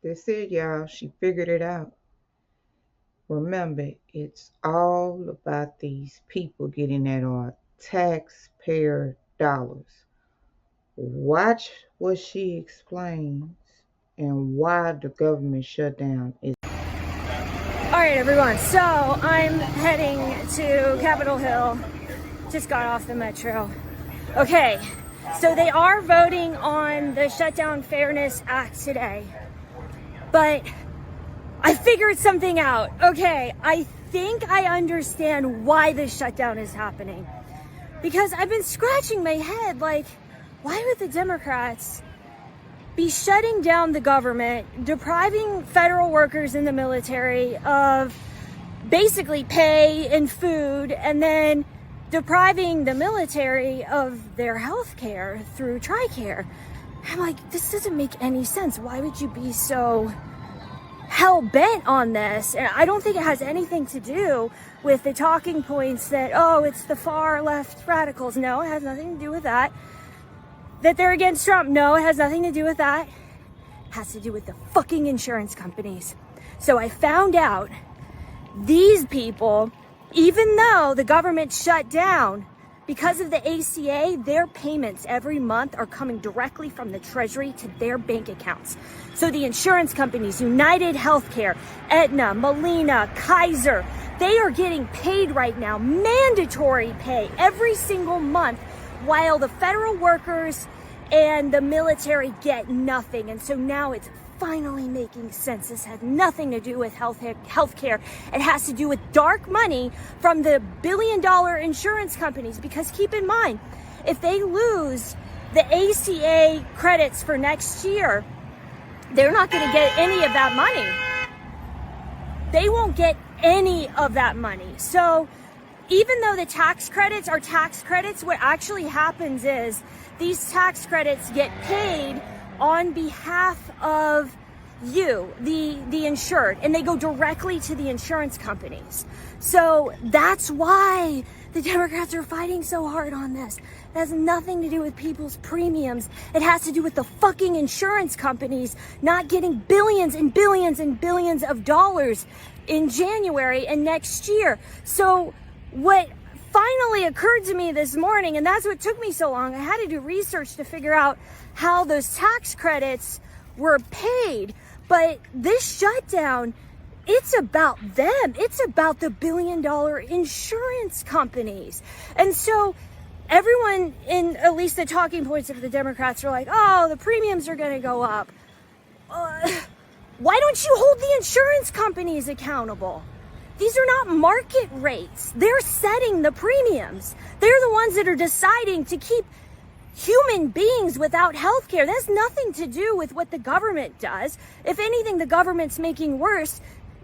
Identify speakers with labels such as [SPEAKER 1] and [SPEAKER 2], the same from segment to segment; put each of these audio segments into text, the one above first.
[SPEAKER 1] That's it, y'all. She figured it out. Remember, it's all about these people getting at our taxpayer dollars. Watch what she explains and why the government shutdown is.
[SPEAKER 2] All right, everyone. So I'm heading to Capitol Hill. Just got off the metro. Okay, so they are voting on the Shutdown Fairness Act today. But I figured something out. Okay, I think I understand why this shutdown is happening. Because I've been scratching my head like, why would the Democrats be shutting down the government, depriving federal workers in the military of basically pay and food, and then depriving the military of their health care through TRICARE? I'm like, this doesn't make any sense. Why would you be so hell-bent on this? And I don't think it has anything to do with the talking points that, oh, it's the far left radicals. No, it has nothing to do with that. That they're against Trump. No, it has nothing to do with that. It has to do with the fucking insurance companies. So I found out these people, even though the government shut down, because of the ACA, their payments every month are coming directly from the Treasury to their bank accounts. So the insurance companies, United Healthcare, Aetna, Molina, Kaiser, they are getting paid right now, mandatory pay every single month, while the federal workers and the military get nothing. And so now it's finally making sense. This has nothing to do with healthcare. It has to do with dark money from the billion-dollar insurance companies. Because keep in mind, if they lose the ACA credits for next year, they're not going to get any of that money. They won't get any of that money. So even though the tax credits are tax credits, what actually happens is these tax credits get paid on behalf of you, the insured, and they go directly to the insurance companies. So that's why the Democrats are fighting so hard on this. It has nothing to do with people's premiums. It has to do with the fucking insurance companies not getting billions and billions and billions of dollars in January and next year. So what finally occurred to me this morning, and that's what took me so long, I had to do research to figure out how those tax credits were paid. But this shutdown, it's about them. It's about the billion-dollar insurance companies. And so everyone in at least the talking points of the Democrats are like, oh, the premiums are going to go up. Why don't you hold the insurance companies accountable? These are not market rates. They're setting the premiums. They're the ones that are deciding to keep human beings without health care. That has nothing to do with what the government does. If anything, the government's making worse.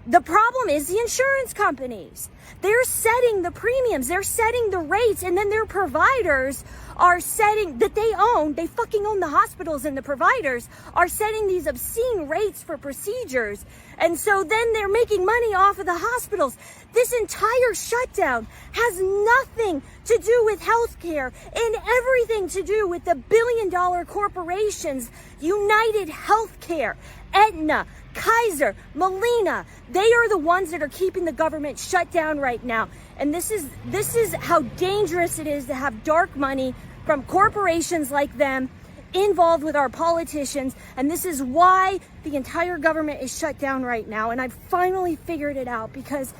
[SPEAKER 2] The problem is the insurance companies. They're setting the premiums, they're setting the rates, and then their providers are setting, that they fucking own the hospitals, and the providers are setting these obscene rates for procedures. And so then they're making money off of the hospitals. This entire shutdown has nothing to do with healthcare and everything to do with the billion-dollar corporations, United Healthcare, Aetna, Kaiser, Molina. They are the ones that are keeping the government shut down right now. And this is how dangerous it is to have dark money from corporations like them involved with our politicians. And this is why the entire government is shut down right now. And I finally figured it out, because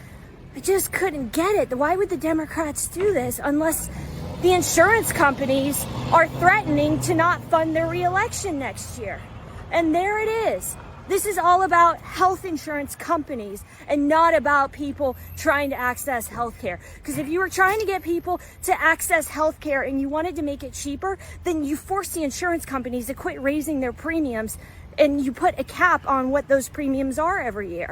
[SPEAKER 2] I just couldn't get it. Why would the Democrats do this unless the insurance companies are threatening to not fund their re-election next year? And there it is. This is all about health insurance companies and not about people trying to access healthcare. Because if you were trying to get people to access healthcare and you wanted to make it cheaper, then you force the insurance companies to quit raising their premiums, and you put a cap on what those premiums are every year.